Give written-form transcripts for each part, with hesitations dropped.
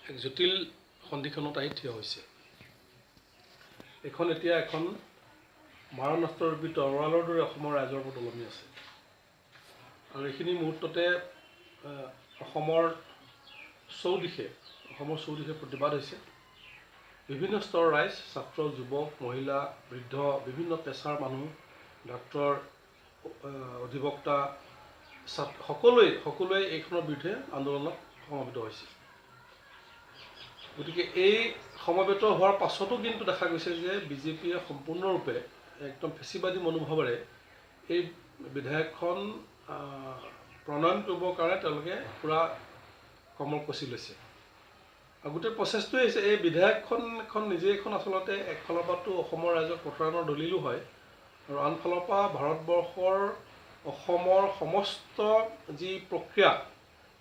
এক জটিল সন্ধিখনত আহি থিয় হৈছে। এখন এতিয়া এখন মাৰণাস্ত্ৰৰূপী তৰোৱালৰ দৰে অসমৰ ৰাইজৰ ওপৰত ওলমি আছে। আৰু এইখিনি মুহূৰ্ততে অসমৰ চৌদিশে প্ৰতিবাদ হৈছে। বিভিন্ন স্তৰৰ ৰাইজ, ছাত্ৰ, যুৱক, মহিলা, বৃদ্ধ, বিভিন্ন পেছাৰ মানুহ, ডাক্তৰ, অধিবক্তা, সকলোৱে এইখনৰ বিৰুদ্ধে আন্দোলনত সমবেত হৈছে। গতিকে এই সমবেত হোৱাৰ পাছতো কিন্তু দেখা গৈছে যে বিজেপিয়ে সম্পূৰ্ণৰূপে একদম ফেচিবাদী মনোভাৱেৰে এই বিধেয়কখন প্ৰণয়ন কৰিবৰ কাৰণে তেওঁলোকে পূৰা কমল কচি লৈছে। আৰু গোটেই প্ৰচেছটোৱে হৈছে এই বিধেয়কখন নিজে এখন আচলতে একফালৰ পৰাতো অসমৰ ৰাইজক প্ৰতাৰণাৰ দলিলো হয়, আৰু আনফালৰ পৰা ভাৰতবৰ্ষৰ অসমৰ সমস্ত যি প্ৰক্ৰিয়া,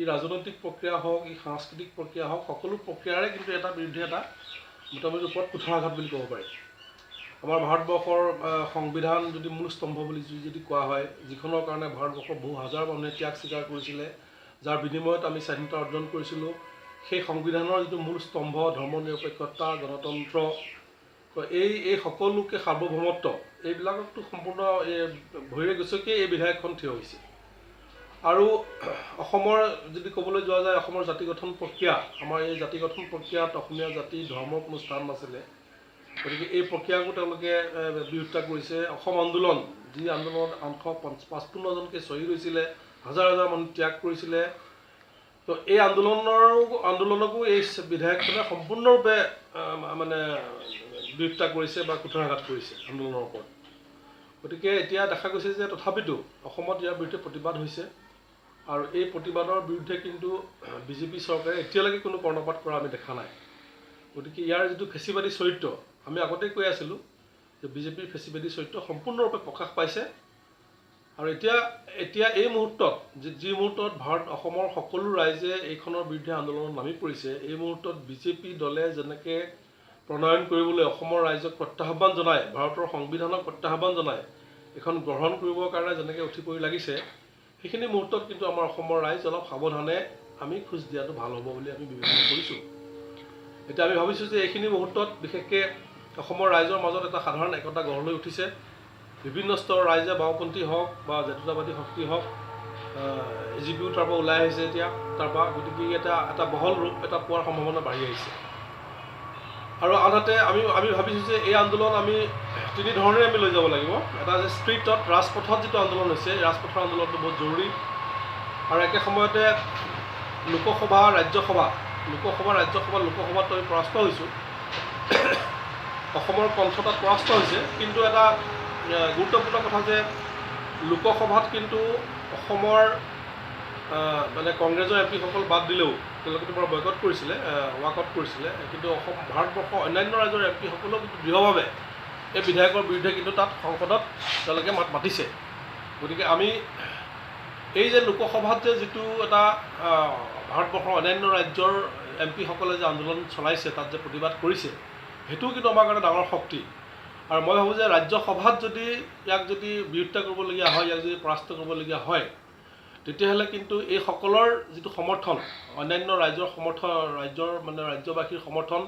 ই ৰাজনৈতিক প্ৰক্ৰিয়া হওক, ই সাংস্কৃতিক প্ৰক্ৰিয়া হওক, সকলো প্ৰক্ৰিয়াৰে কিন্তু এটা বিৰুদ্ধে এটা মোটামুটি ওপৰত কুঠাৰাঘাত বুলি ক'ব পাৰি। আমাৰ ভাৰতবৰ্ষৰ সংবিধান যদি মূল স্তম্ভ বুলি যদি কোৱা হয়, যিখনৰ কাৰণে ভাৰতবৰ্ষৰ বহু হাজাৰ মানুহে ত্যাগ স্বীকাৰ কৰিছিলে, যাৰ বিনিময়ত আমি স্বাধীনতা অৰ্জন কৰিছিলোঁ, সেই সংবিধানৰ যিটো মূল স্তম্ভ, ধৰ্ম নিৰপেক্ষতা, গণতন্ত্ৰ, এই সকলোকে সাৰ্বভৌমত্ব, এইবিলাকতো সম্পূৰ্ণ ভৰিৰে গচকিয়ে এই বিধেয়কখন থিয় হৈছে। আৰু অসমৰ যদি ক'বলৈ যোৱা যায়, অসমৰ জাতি গঠন প্ৰক্ৰিয়া, আমাৰ এই জাতি গঠন প্ৰক্ৰিয়াত অসমীয়া জাতি ধৰ্মৰ কোনো স্থান নাছিলে। গতিকে এই প্ৰক্ৰিয়াকো তেওঁলোকে বিৰোধিতা কৰিছে। অসম আন্দোলন, যি আন্দোলনত 855জনকে শ্বহীদ হৈছিলে, হাজাৰ হাজাৰ মানুহ ত্যাগ কৰিছিলে, তো এই আন্দোলনকো এই বিধেয়কখনে সম্পূৰ্ণৰূপে মানে বিৰোধিতা কৰিছে বা কুঠাৰাঘাত কৰিছে আন্দোলনৰ ওপৰত। গতিকে এতিয়া দেখা গৈছে যে তথাপিতো অসমত ইয়াৰ বিৰুদ্ধে প্ৰতিবাদ হৈছে, আৰু এই প্ৰতিবাদৰ বিৰুদ্ধে কিন্তু বিজেপি চৰকাৰে এতিয়ালৈকে কোনো কৰ্ণপাত কৰা আমি দেখা নাই। গতিকে ইয়াৰ যিটো ফেচিবাদী চৰিত্ৰ, আমি আগতেই কৈ আছিলোঁ যে বিজেপিৰ ফেচিবাদী চৰিত্ৰ সম্পূৰ্ণৰূপে প্ৰকাশ পাইছে। আৰু এতিয়া এই মুহূৰ্তত যি মুহূৰ্তত অসমৰ সকলো ৰাইজে এইখনৰ বিৰুদ্ধে আন্দোলনত নামি পৰিছে, এই মুহূৰ্তত বিজেপি দলে যেনেকৈ প্ৰণয়ন কৰিবলৈ অসমৰ ৰাইজক প্ৰত্যাহ্বান জনায়, ভাৰতৰ সংবিধানক প্ৰত্যাহ্বান জনায়, এইখন গ্ৰহণ কৰিবৰ কাৰণে যেনেকৈ উঠি পৰি লাগিছে, সেইখিনি মুহূৰ্তত কিন্তু আমাৰ অসমৰ ৰাইজ অলপ সাৱধানে আমি খোজ দিয়াটো ভাল হ'ব বুলি আমি বিবেচনা কৰিছোঁ। এতিয়া আমি ভাবিছোঁ যে এইখিনি মুহূৰ্তত বিশেষকৈ অসমৰ ৰাইজৰ মাজত এটা সাধাৰণ একতা গঢ় লৈ উঠিছে। বিভিন্ন স্তৰৰ ৰাইজে, বাওঁপন্থী হওক বা জাতীয়তাবাদী শক্তি হওক, AGPও তাৰ পৰা ওলাই আহিছে এতিয়া তাৰপৰা। গতিকে এটা বহল ৰূপ এটা পোৱাৰ সম্ভাৱনা বাঢ়ি আহিছে। আৰু আনহাতে আমি ভাবিছোঁ যে এই আন্দোলন আমি তিনি ধৰণেৰে আমি লৈ যাব লাগিব। এটা যে ষ্ট্ৰীটত, ৰাজপথত যিটো আন্দোলন হৈছে, ৰাজপথৰ আন্দোলনটো বহুত জৰুৰী। আৰু একে সময়তে লোকসভাত আমি পৰাস্ত হৈছোঁ, অসমৰ কণ্ঠ তাত পৰাস্ত হৈছে। কিন্তু এটা গুৰুত্বপূৰ্ণ কথা যে লোকসভাত কিন্তু অসমৰ মানে কংগ্ৰেছৰ এমপিসকল বাদ দিলেও, তেওঁলোকে তোমাৰ বয়কট কৰিছিলে, ৱাকআউট কৰিছিলে, কিন্তু ভাৰতবৰ্ষৰ অন্যান্য ৰাজ্যৰ এমপিসকলেও কিন্তু দৃঢ়ভাৱে এই বিধেয়কৰ বিৰুদ্ধে কিন্তু তাত সংসদত তেওঁলোকে মাত মাতিছে। গতিকে আমি এই যে লোকসভাত যে যিটো এটা ভাৰতবৰ্ষৰ অন্যান্য ৰাজ্যৰ এমপিসকলে যে আন্দোলন চলাইছে, তাত যে প্ৰতিবাদ কৰিছে, সেইটোও কিন্তু আমাৰ কাৰণে ডাঙৰ শক্তি। আৰু মই ভাবোঁ যে ৰাজ্যসভাত ইয়াক যদি বিৰোধিতা কৰিবলগীয়া হয়, ইয়াক যদি পৰাস্ত কৰিবলগীয়া হয়, তেতিয়াহ'লে কিন্তু এইসকলৰ যিটো সমৰ্থন, অন্যান্য ৰাজ্যৰ সমৰ্থন, ৰাজ্যবাসীৰ সমৰ্থন,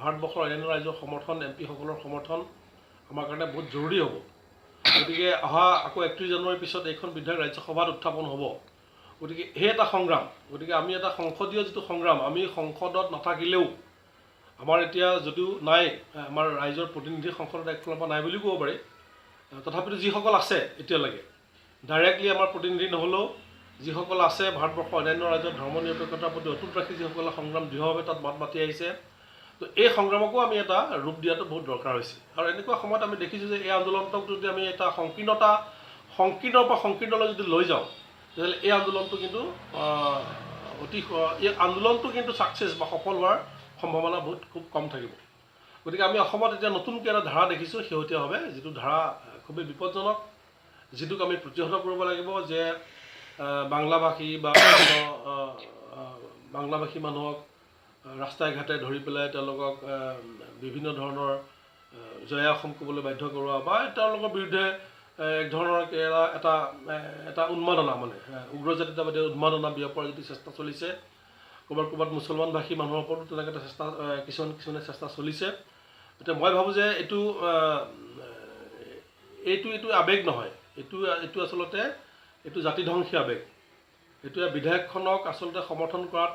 ভাৰতবৰ্ষৰ অন্যান্য ৰাজ্যৰ সমৰ্থন, এমপিসকলৰ সমৰ্থন আমাৰ কাৰণে বহুত জৰুৰী হ'ব। গতিকে অহা আকৌ 31 জানুৱাৰীৰ পিছত এইখন বিধেয়ক ৰাজ্যসভাত উত্থাপন হ'ব। গতিকে সেই এটা সংগ্ৰাম, গতিকে আমি এটা সংসদীয় যিটো সংগ্ৰাম, আমি সংসদত নাথাকিলেও, আমাৰ এতিয়া যদিও নাই, আমাৰ ৰাইজৰ প্ৰতিনিধি সংসদত একফালৰ পৰা নাই বুলিও ক'ব পাৰি, তথাপিতো যিসকল আছে এতিয়ালৈকে ডাইৰেক্টলি আমাৰ প্ৰতিনিধি নহ'লেও, যিসকল আছে ভাৰতবৰ্ষৰ অন্যান্য ৰাজ্যৰ ধৰ্ম নিৰপেক্ষতাৰ প্ৰতি অটুট ৰাখি যিসকলে সংগ্ৰাম দৃঢ়ভাৱে তাত মাত মাতি আহিছে, তো এই সংগ্ৰামকো আমি এটা ৰূপ দিয়াটো বহুত দৰকাৰ হৈছে। আৰু এনেকুৱা সময়ত আমি দেখিছোঁ যে এই আন্দোলনটোক যদি আমি এটা সংকীৰ্ণৰ পৰা সংকীৰ্ণলৈ যদি লৈ যাওঁ, তেতিয়াহ'লে এই আন্দোলনটো কিন্তু ছাকচেছ বা সফল হোৱাৰ সম্ভাৱনা খুব কম থাকিব। গতিকে আমি অসমত এতিয়া নতুনকৈ এটা ধাৰা দেখিছোঁ শেহতীয়াভাৱে, যিটো ধাৰা খুবেই বিপদজনক, যিটোক আমি প্ৰতিহত কৰিব লাগিব, যে বাংলাভাষী মানুহক ৰাস্তাই ঘাটে ধৰি পেলাই তেওঁলোকক বিভিন্ন ধৰণৰ জয় অসম ক'বলৈ বাধ্য কৰোৱা, বা তেওঁলোকৰ বিৰুদ্ধে এক ধৰণৰ এটা উন্মাদনা, মানে উগ্ৰজাতীয়তাবাদী উন্মাদনা বিয়পোৱাৰ যিটো চেষ্টা চলিছে, ক'ৰবাত মুছলমান ভাষী মানুহৰ ওপৰতো তেনেকৈ এটা চেষ্টা কিছুমানে চেষ্টা চলিছে। এতিয়া মই ভাবোঁ যে এইটো আৱেগ নহয়, এইটো আচলতে এইটো জাতিধ্বংসী আৱেগ। এইটোৱে বিধেয়কখনক আচলতে সমৰ্থন কৰাত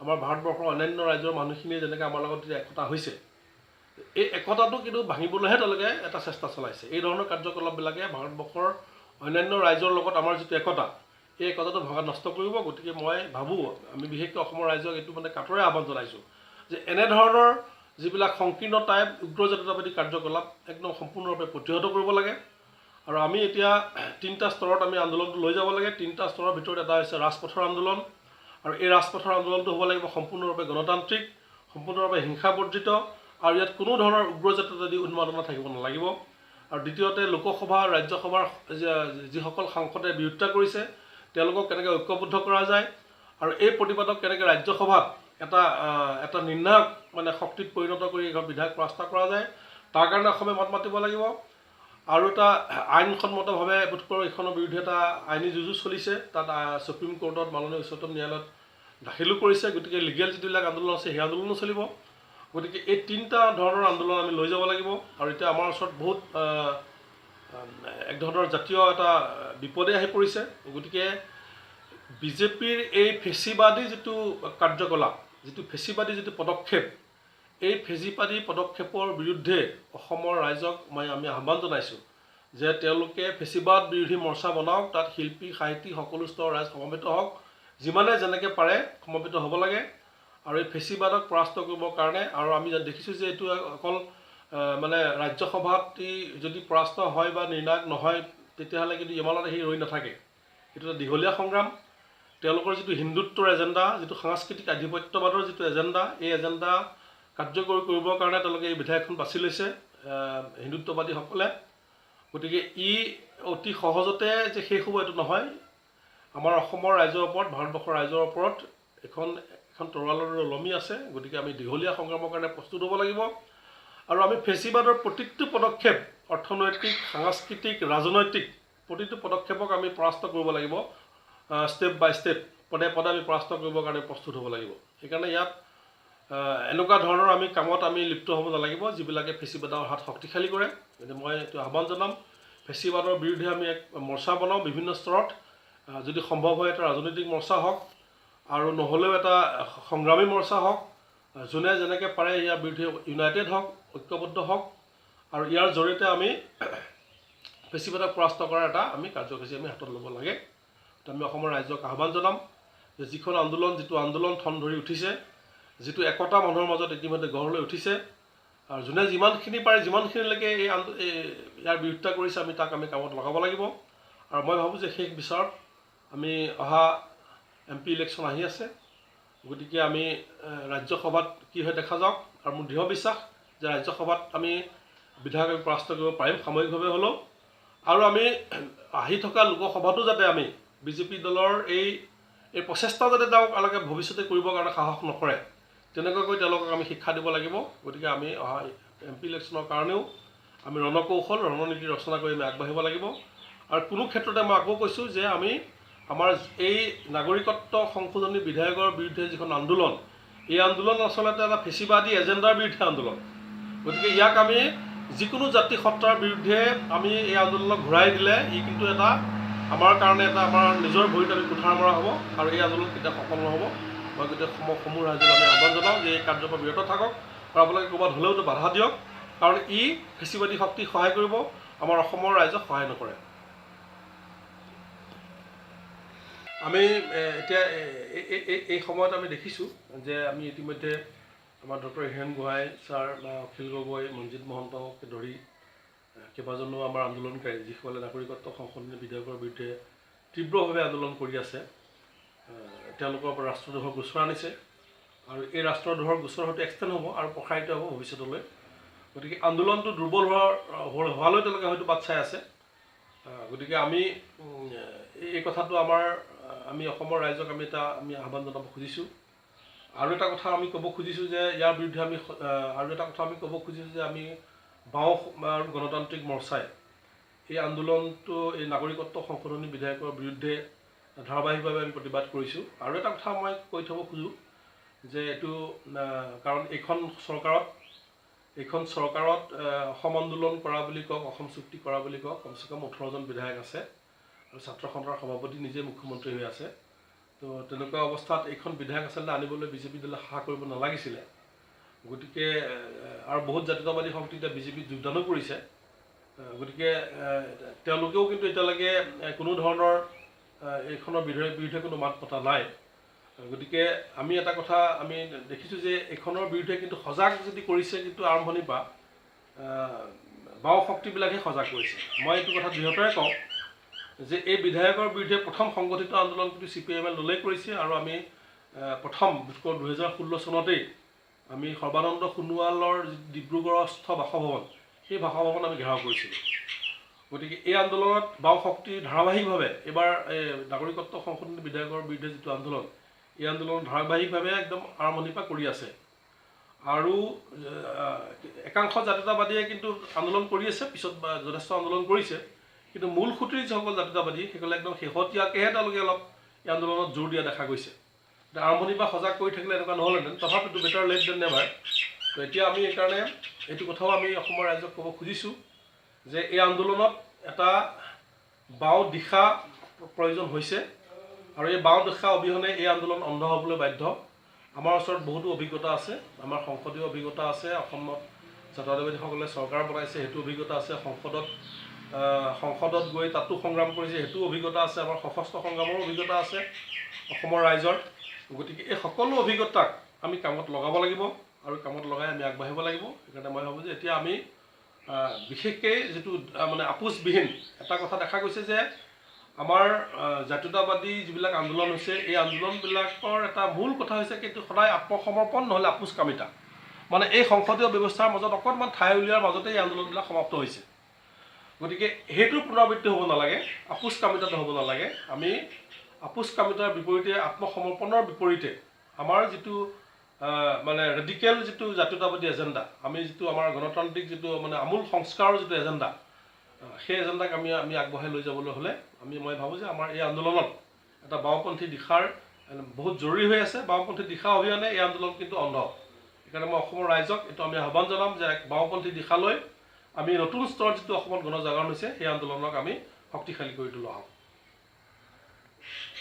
আমাৰ ভাৰতবৰ্ষৰ অন্যান্য ৰাজ্যৰ মানুহখিনিয়ে যেনেকৈ আমাৰ লগত যেতিয়া একতা হৈছে, এই একতাটো কিন্তু ভাঙিবলৈহে তেওঁলোকে এটা চেষ্টা চলাইছে। এই ধৰণৰ কাৰ্যকলাপবিলাকে ভাৰতবৰ্ষৰ অন্যান্য ৰাজ্যৰ লগত আমাৰ যিটো একতা, এই একতাটো ভঙা নষ্ট কৰিব। গতিকে মই ভাবোঁ, আমি বিশেষকৈ অসমৰ ৰাইজক এইটো কাটৰে আহ্বান জনাইছোঁ যে এনেধৰণৰ যিবিলাক সংকীৰ্ণ টাইপ উগ্ৰ জাতীয়তাবাদী কাৰ্যকলাপ একদম সম্পূৰ্ণৰূপে প্ৰতিহত কৰিব লাগে। আৰু আমি এতিয়া 3টা স্তৰত আমি আন্দোলনটো লৈ যাব লাগে। 3টা স্তৰৰ ভিতৰত এটা হৈছে ৰাজপথৰ আন্দোলন, আৰু এই ৰাজপথৰ আন্দোলনটো হ'ব লাগিব সম্পূৰ্ণৰূপে গণতান্ত্ৰিক, সম্পূৰ্ণৰূপে হিংসাবৰ্জিত, আৰু ইয়াত কোনো ধৰণৰ উগ্ৰ জাতীয়তাবাদী উন্মাদনা থাকিব নালাগিব। আৰু দ্বিতীয়তে লোকসভা ৰাজ্যসভাৰ যিসকল সাংসদে বিৰোধিতা কৰিছে তেওঁলোকক কেনেকৈ ঐক্যবদ্ধ কৰা যায়, আৰু এই প্ৰতিবাদক কেনেকৈ ৰাজ্যসভাত এটা নিৰ্ণায়ক শক্তিত পৰিণত কৰি এখন বিধায়ক পৰাস্ত কৰা যায়, তাৰ কাৰণে অসমে মাত মাতিব লাগিব। আৰু এটা আইনসন্মতভাৱে বোধ কৰোঁ এইখনৰ বিৰুদ্ধে এটা আইনী যুঁজো চলিছে, তাত সুপ্ৰিম কোৰ্টত মাননীয় উচ্চতম ন্যায়ালয়ত দাখিলো কৰিছে। গতিকে লিগেল যিবিলাক আন্দোলন আছে সেই আন্দোলনো চলিব। গতিকে এই 3টা ধৰণৰ আন্দোলন আমি লৈ যাব লাগিব। আৰু এতিয়া আমাৰ ওচৰত বহুত এক ধৰণৰ জাতীয় এটা বিপদে আহি পৰিছে। গতিকে বিজেপিৰ এই ফেচিবাদী যিটো কাৰ্যকলাপ, ফেচিবাদী যিটো পদক্ষেপ, এই ফেচিবাদী পদক্ষেপৰ বিৰুদ্ধে অসমৰ ৰাইজক আমি আহ্বান জনাইছোঁ যে তেওঁলোকে ফেচিবাদ বিৰোধী মৰ্চা বনাওক, তাত শিল্পী সাহিত্যিক সকলো স্তৰৰ ৰাইজ সমবেত হওক, যিমানে যেনেকৈ পাৰে সমবেত হ'ব লাগে। আৰু এই ফেচিবাদক পৰাস্ত কৰিবৰ কাৰণে, আৰু আমি দেখিছোঁ যে এইটো অকল ৰাজ্যসভাত যদি পৰাস্ত হয় বা নিৰ্ণায়ক নহয় তেতিয়াহ'লে কিন্তু ইমানতে সি ৰৈ নাথাকে। এইটো এটা দীঘলীয়া সংগ্ৰাম। তেওঁলোকৰ যিটো হিন্দুত্বৰ এজেণ্ডা, যিটো সাংস্কৃতিক আধিপত্যবাদৰ যিটো এজেণ্ডা, এই এজেণ্ডা কাৰ্যকৰী কৰিবৰ কাৰণে তেওঁলোকে এই বিধেয়কখন বাছি লৈছে হিন্দুত্ববাদীসকলে। গতিকে ই অতি সহজতে যে শেষ হ'ব এইটো নহয়। আমাৰ অসমৰ ৰাইজৰ ওপৰত, ভাৰতবৰ্ষৰ ৰাইজৰ ওপৰত এখন তৰোৱালৰ ওলমি আছে। গতিকে আমি দীঘলীয়া সংগ্ৰামৰ কাৰণে প্ৰস্তুত হ'ব লাগিব। আৰু আমি ফেচিবাদৰ প্ৰতিটো পদক্ষেপ, অৰ্থনৈতিক, সাংস্কৃতিক, ৰাজনৈতিক প্ৰতিটো পদক্ষেপক আমি পৰাস্ত কৰিব লাগিব। ষ্টেপ বাই ষ্টেপ, পদে পদে আমি পৰাস্ত কৰিবৰ কাৰণে প্ৰস্তুত হ'ব লাগিব। সেইকাৰণে ইয়াত এনেকুৱা ধৰণৰ আমি কামত আমি লিপ্ত হ'ব নালাগিব যিবিলাকে ফেচিবাদৰ হাত শক্তিশালী কৰে। গতিকে মই এইটো আহ্বান জনাম, ফেচিবাদৰ বিৰুদ্ধে আমি এক মৰ্চা বনাওঁ বিভিন্ন স্তৰত। যদি সম্ভৱ হয় এটা ৰাজনৈতিক মৰ্চা হওক, আৰু নহ'লেও এটা সংগ্ৰামী মৰ্চা হওক। যোনে যেনেকৈ পাৰে ইয়াৰ বিৰুদ্ধে ইউনাইটেড হওক, ঐক্যবদ্ধ হওক, আৰু ইয়াৰ জৰিয়তে আমি ফেচিবাদক পৰাস্ত কৰাৰ এটা আমি কাৰ্যসূচী আমি হাতত ল'ব লাগে। আমি অসমৰ ৰাইজক আহ্বান জনাম যে যিটো আন্দোলন ঠন ধৰি উঠিছে, যিটো একতা মানুহৰ মাজত ইতিমধ্যে গঢ় লৈ উঠিছে, আৰু যোনে যিমানখিনি পাৰে যিমানখিনিলৈকে ইয়াৰ বিৰোধিতা কৰিছে আমি তাক কামত লগাব লাগিব। আৰু মই ভাবোঁ যে শেষ বিচাৰত আমি অহা MP ইলেকশ্যন আহি আছে। গতিকে আমি ৰাজ্যসভাত কি হয় দেখা যাওক। আৰু মোৰ দৃঢ় বিশ্বাস যে ৰাজ্যসভাত আমি বিধায়ক পৰাস্ত কৰিব পাৰিম সাময়িকভাৱে হ'লেও। আৰু আমি আহি থকা লোকসভাতো যাতে আমি বিজেপি দলৰ এই প্ৰচেষ্টা যাতে তেওঁলোকে ভৱিষ্যতে কৰিবৰ কাৰণে সাহস নকৰে, তেনেকুৱাকৈ তেওঁলোকক আমি শিক্ষা দিব লাগিব। গতিকে আমি অহা MP ইলেকশ্যনৰ কাৰণেও আমি ৰণকৌশল, ৰণনীতি ৰচনা কৰি আমি আগবাঢ়িব লাগিব। আৰু কোনো ক্ষেত্ৰতে মই আকৌ কৈছোঁ যে আমাৰ এই নাগৰিকত্ব সংশোধনী বিধেয়কৰ বিৰুদ্ধে যিখন আন্দোলন, এই আন্দোলন আচলতে এটা ফেচিবাদী এজেণ্ডাৰ বিৰুদ্ধে আন্দোলন। গতিকে ইয়াক আমি যিকোনো জাতি সত্তাৰ বিৰুদ্ধে আমি এই আন্দোলনক ঘূৰাই দিলে ই কিন্তু আমাৰ কাৰণে আমাৰ নিজৰ ভৰিত আমি কুঠাৰ মৰা হ'ব, আৰু এই আন্দোলন কেতিয়া সফল নহ'ব। মই গোটেই সমূহ ৰাইজক আমি আহ্বান জনাওঁ যে এই কাৰ্যৰ পৰা বিৰত থাকক, আৰু আপোনালোকে ক'ৰবাত হ'লেওতো বাধা দিয়ক, কাৰণ ই ফেচিবাদী শক্তিক সহায় কৰিব, আমাৰ অসমৰ ৰাইজক সহায় নকৰে। আমি এতিয়া এই সময়ত আমি দেখিছোঁ যে আমি ইতিমধ্যে আমাৰ ডক্টৰ হীৰেণ গোহাঁই ছাৰ বা অখিল গগৈ, মনজিৎ মহন্তকে ধৰি কেইবাজনো আমাৰ আন্দোলনকাৰী যিসকলে নাগৰিকত্ব সংশোধনী বিধেয়কৰ বিৰুদ্ধে তীব্ৰভাৱে আন্দোলন কৰি আছে, তেওঁলোকৰ পৰা ৰাষ্ট্ৰদ্ৰোহৰ গোচৰ আনিছে। আৰু এই ৰাষ্ট্ৰদ্ৰোহৰ গোচৰ হয়তো এক্সটেণ্ড হ'ব আৰু প্ৰসাৰিত হ'ব ভৱিষ্যতলৈ। গতিকে আন্দোলনটো দুৰ্বল হোৱালৈ তেওঁলোকে হয়তো বাট চাই আছে। গতিকে আমি এই কথাটো আমি অসমৰ ৰাইজক আমি আহ্বান জনাব খুজিছোঁ। আৰু এটা কথা আমি ক'ব খুজিছোঁ যে ইয়াৰ বিৰুদ্ধে আমি বাওঁ আৰু গণতান্ত্ৰিক মৰ্চাই এই আন্দোলনটো, এই নাগৰিকত্ব সংশোধনী বিধেয়কৰ বিৰুদ্ধে ধাৰাবাহিকভাৱে আমি প্ৰতিবাদ কৰিছোঁ। আৰু এটা কথা মই কৈ থ'ব খোজোঁ যে এইটো কাৰণ এইখন চৰকাৰত অসম আন্দোলন কৰা বুলি কওক, অসম চুক্তি কৰা বুলি কওক, কমচে কম 18জন বিধায়ক আছে আৰু ছাত্ৰ সন্থাৰ সভাপতি নিজে মুখ্যমন্ত্ৰী হৈ আছে। তো তেনেকুৱা অৱস্থাত এইখন বিধায়ক আচলতে আনিবলৈ বিজেপি দলে সাহা কৰিব নালাগিছিলে। গতিকে আৰু বহুত জাতীয়তাবাদী শক্তি এতিয়া বিজেপিত যোগদানো কৰিছে। গতিকে তেওঁলোকেও কিন্তু এতিয়ালৈকে কোনো ধৰণৰ এইখনৰ বিৰুদ্ধে কোনো মাত পতা নাই। গতিকে আমি এটা কথা আমি দেখিছোঁ যে এইখনৰ বিৰুদ্ধে কিন্তু সজাগ যদি কৰিছে কিন্তু আৰম্ভণিৰ পৰা বাও শক্তিবিলাকে সজাগ কৰিছে। মই এইটো কথা দৃঢ়তাৰে কওঁ যে এই বিধায়কৰ বিৰুদ্ধে প্ৰথম সংগঠিত আন্দোলন কিন্তু CPIM দলেই কৰিছে আৰু আমি প্ৰথম 2016 চনতেই আমি সৰ্বানন্দ সোণোৱালৰ ডিব্ৰুগড়স্থ বাসভৱন, সেই বাসভৱন আমি ঘেৰাও কৰিছিলোঁ। গতিকে এই আন্দোলনত বাও শক্তিৰ ধাৰাবাহিকভাৱে এইবাৰ নাগৰিকত্ব সংশোধনী বিধেয়কৰ বিৰুদ্ধে যিটো আন্দোলন, এই আন্দোলন ধাৰাবাহিকভাৱে একদম আৰম্ভণিৰ পৰা কৰি আছে। আৰু একাংশ জাতীয়তাবাদীয়ে কিন্তু আন্দোলন কৰি আছে, পিছত যথেষ্ট আন্দোলন কৰিছে, কিন্তু মূল খুঁটিৰ যিসকল জাতীয়তাবাদী সেইসকলে একদম শেহতীয়াকৈহে তেওঁলোকে অলপ এই আন্দোলনত জোৰ দিয়া দেখা গৈছে। আৰম্ভণিৰ পৰা সজাগ কৰি থাকিলে এনেকুৱা নহ'লহেঁতেন, তথাপিতো বেটাৰ লেট দেন নেভাৰ। তো এতিয়া আমি এইকাৰণে এইটো কথাও আমি অসমৰ ৰাইজক ক'ব খুজিছোঁ যে এই আন্দোলনত এটা বাও দিশা প্ৰয়োজন হৈছে আৰু এই বাও দিশা অবিহনে এই আন্দোলন অন্ধ হ'বলৈ বাধ্য। আমাৰ ওচৰত বহুতো অভিজ্ঞতা আছে, আমাৰ সংসদীয় অভিজ্ঞতা আছে, অসমত জাতীয়তাবাদীসকলে চৰকাৰ বনাইছে সেইটো অভিজ্ঞতা আছে, সংসদত গৈ তাতো সংগ্ৰাম কৰিছে সেইটো অভিজ্ঞতা আছে, আমাৰ সশস্ত্ৰ সংগ্ৰামৰ অভিজ্ঞতা আছে অসমৰ ৰাইজৰ। গতিকে এই সকলো অভিজ্ঞতাক আমি কামত লগাব লাগিব আৰু কামত লগাই আমি আগবাঢ়িব লাগিব। সেইকাৰণে মই ভাবোঁ যে এতিয়া আমি বিশেষকৈ যিটো মানে আপোচবিহীন এটা কথা দেখা গৈছে যে আমাৰ জাতীয়তাবাদী যিবিলাক আন্দোলন হৈছে, এই আন্দোলনবিলাকৰ এটা মূল কথা হৈছে কিন্তু সদায় আত্মসমৰ্পণ নহ'লে আপোচকামিতা। মানে এই সংসদীয় ব্যৱস্থাৰ মাজত অকণমান ঠাই উলিওৱাৰ মাজতে এই আন্দোলনবিলাক সমাপ্ত হৈছে। গতিকে সেইটোৰ পুনৰাবৃত্তি হ'ব নালাগে, আপোচকামিতাটো হ'ব নালাগে। আমি আপোচকামিতাৰ বিপৰীতে আত্মসমৰ্পণৰ বিপৰীতে আমাৰ যিটো মানে ৰেডিকেল যিটো জাতীয়তাবাদী এজেণ্ডা, আমি যিটো আমাৰ গণতান্ত্ৰিক যিটো মানে আমূল সংস্কাৰৰ যিটো এজেণ্ডা, সেই এজেণ্ডাক আমি আগবঢ়াই লৈ যাবলৈ হ'লে মই ভাবোঁ যে আমাৰ এই আন্দোলনত এটা বাওঁপন্থী দিশাৰ বহুত জৰুৰী হৈ আছে। বাওঁপন্থী দিশা অবিহনে এই আন্দোলন কিন্তু অন্ধ। সেইকাৰণে মই অসমৰ ৰাইজক এইটো আমি আহ্বান জনাম যে বাওঁপন্থী দিশালৈ আমি নতুন স্তৰত যিটো অসমত গণজাগৰণ হৈছে সেই আন্দোলনক আমি শক্তিশালী কৰি তোলা হওক।